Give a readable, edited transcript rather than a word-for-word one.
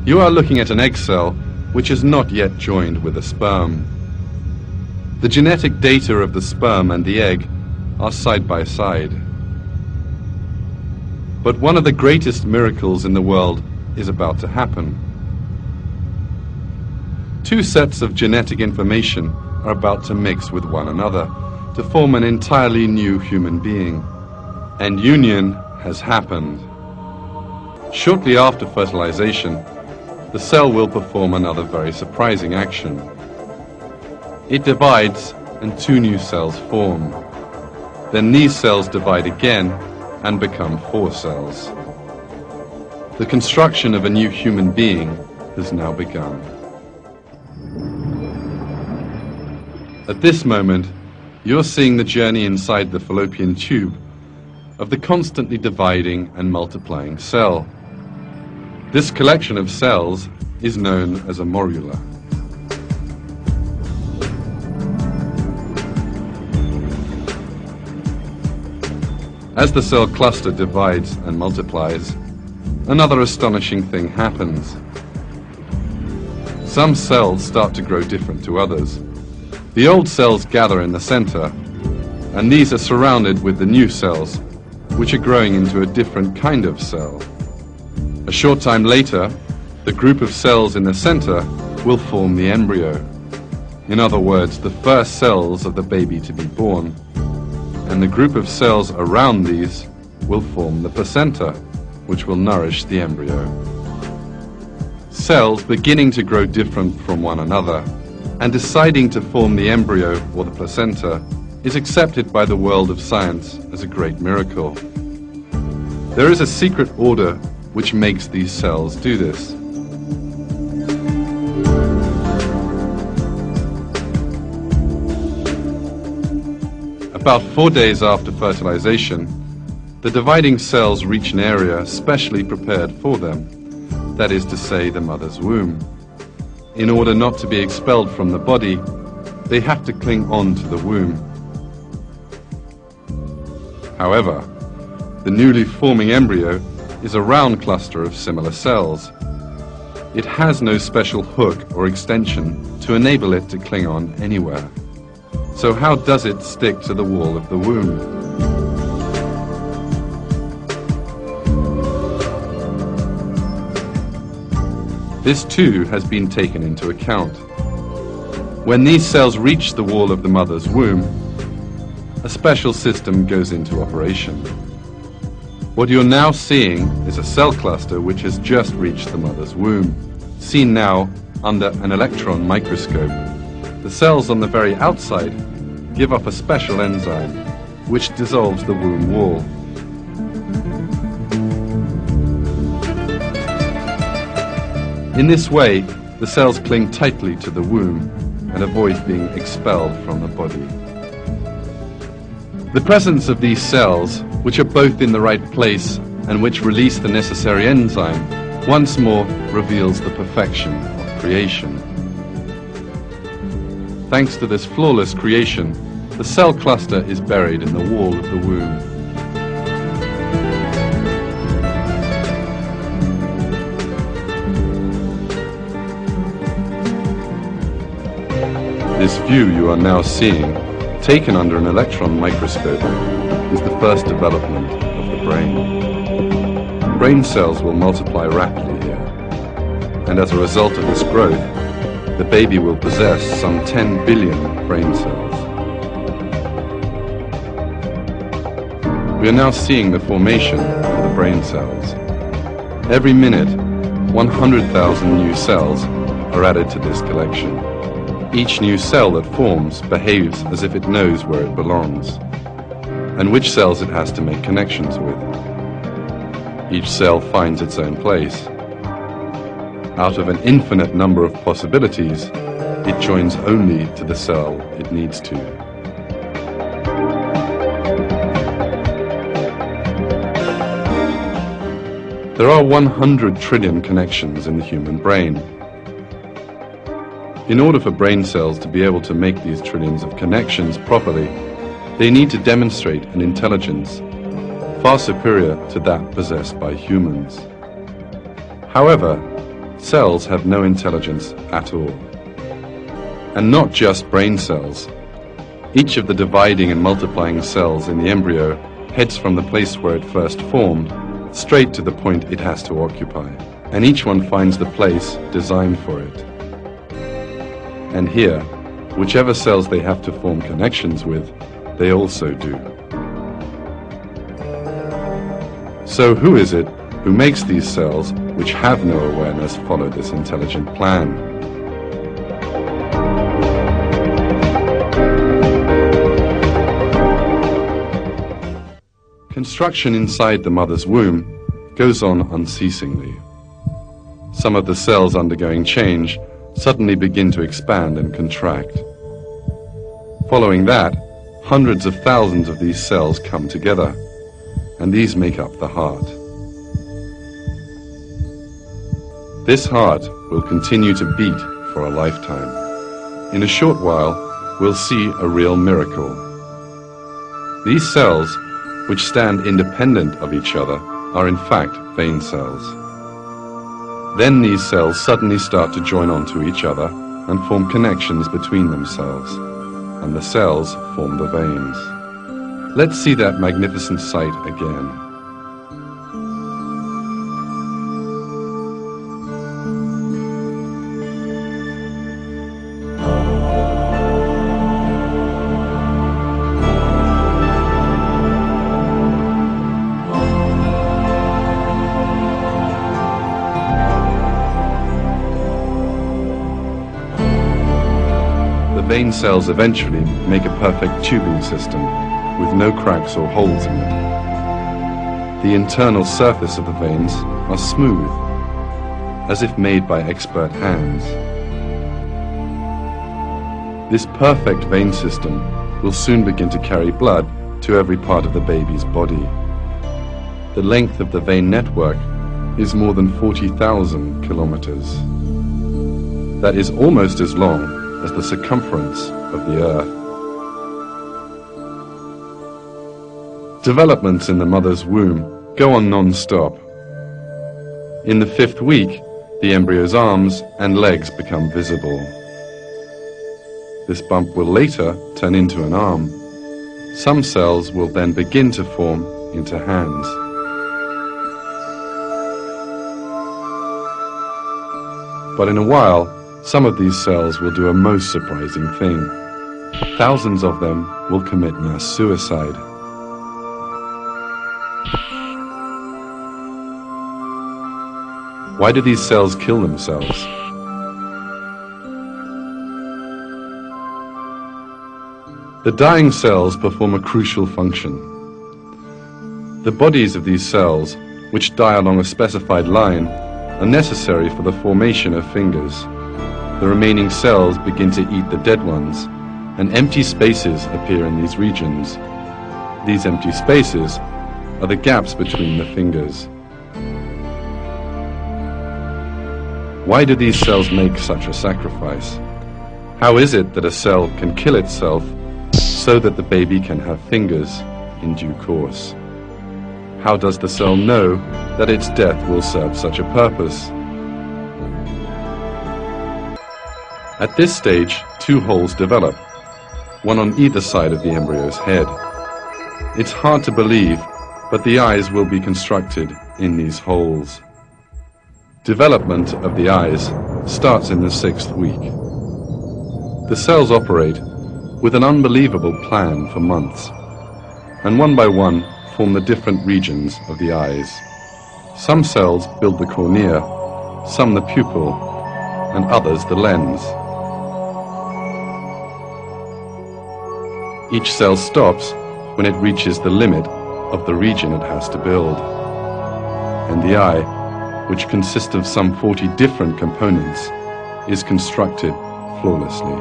You are looking at an egg cell which is not yet joined with a sperm. The genetic data of the sperm and the egg are side by side. But one of the greatest miracles in the world is about to happen. Two sets of genetic information are about to mix with one another to form an entirely new human being. And union has happened. Shortly after fertilization, the cell will perform another very surprising action. It divides and two new cells form. Then these cells divide again and become 4 cells. The construction of a new human being has now begun. At this moment, you're seeing the journey inside the fallopian tube of the constantly dividing and multiplying cell. This collection of cells is known as a morula. As the cell cluster divides and multiplies, another astonishing thing happens. Some cells start to grow different to others. The old cells gather in the center, and these are surrounded with the new cells, which are growing into a different kind of cell. A short time later, the group of cells in the center will form the embryo. In other words, the first cells of the baby to be born. And the group of cells around these will form the placenta, which will nourish the embryo. Cells beginning to grow different from one another and deciding to form the embryo or the placenta is accepted by the world of science as a great miracle. There is a secret order which makes these cells do this. About 4 days after fertilization, the dividing cells reach an area specially prepared for them, that is to say, the mother's womb. In order not to be expelled from the body, they have to cling on to the womb. However, the newly forming embryo is a round cluster of similar cells. It has no special hook or extension to enable it to cling on anywhere. So how does it stick to the wall of the womb? This too has been taken into account. When these cells reach the wall of the mother's womb, a special system goes into operation. What you're now seeing is a cell cluster which has just reached the mother's womb, seen now under an electron microscope. The cells on the very outside give off a special enzyme which dissolves the womb wall. In this way, the cells cling tightly to the womb and avoid being expelled from the body. The presence of these cells, which are both in the right place and which release the necessary enzyme, once more reveals the perfection of creation. Thanks to this flawless creation, the cell cluster is buried in the wall of the womb. This view you are now seeing, taken under an electron microscope, is the first development of the brain. Brain cells will multiply rapidly here, and as a result of this growth, the baby will possess some 10 billion brain cells. We are now seeing the formation of the brain cells. Every minute, 100,000 new cells are added to this collection. Each new cell that forms behaves as if it knows where it belongs and which cells it has to make connections with. Each cell finds its own place. Out of an infinite number of possibilities, it joins only to the cell it needs to. There are 100 trillion connections in the human brain. In order for brain cells to be able to make these trillions of connections properly, they need to demonstrate an intelligence far superior to that possessed by humans. However, cells have no intelligence at all. And not just brain cells. Each of the dividing and multiplying cells in the embryo heads from the place where it first formed straight to the point it has to occupy, and each one finds the place designed for it. And here, whichever cells they have to form connections with, they also do. So who is it who makes these cells, which have no awareness, follow this intelligent plan? Construction inside the mother's womb goes on unceasingly. Some of the cells undergoing change suddenly begin to expand and contract. Following that, hundreds of thousands of these cells come together, and these make up the heart. This heart will continue to beat for a lifetime. In a short while, we'll see a real miracle. These cells, which stand independent of each other, are in fact vein cells. Then these cells suddenly start to join onto each other and form connections between themselves, and the cells form the veins. Let's see that magnificent sight again. Vein cells eventually make a perfect tubing system with no cracks or holes in it. The internal surface of the veins are smooth, as if made by expert hands. This perfect vein system will soon begin to carry blood to every part of the baby's body. The length of the vein network is more than 40,000 kilometers. That is almost as long as the circumference of the Earth. Developments in the mother's womb go on non-stop. In the 5th week, the embryo's arms and legs become visible. This bump will later turn into an arm. Some cells will then begin to form into hands. But in a while, some of these cells will do a most surprising thing. Thousands of them will commit mass suicide. Why do these cells kill themselves? The dying cells perform a crucial function. The bodies of these cells, which die along a specified line, are necessary for the formation of fingers. The remaining cells begin to eat the dead ones, and empty spaces appear in these regions. These empty spaces are the gaps between the fingers. Why do these cells make such a sacrifice? How is it that a cell can kill itself so that the baby can have fingers in due course? How does the cell know that its death will serve such a purpose? At this stage, 2 holes develop, one on either side of the embryo's head. It's hard to believe, but the eyes will be constructed in these holes. Development of the eyes starts in the 6th week. The cells operate with an unbelievable plan for months, and one by one form the different regions of the eyes. Some cells build the cornea, some the pupil, and others the lens. Each cell stops when it reaches the limit of the region it has to build. And the eye, which consists of some 40 different components, is constructed flawlessly.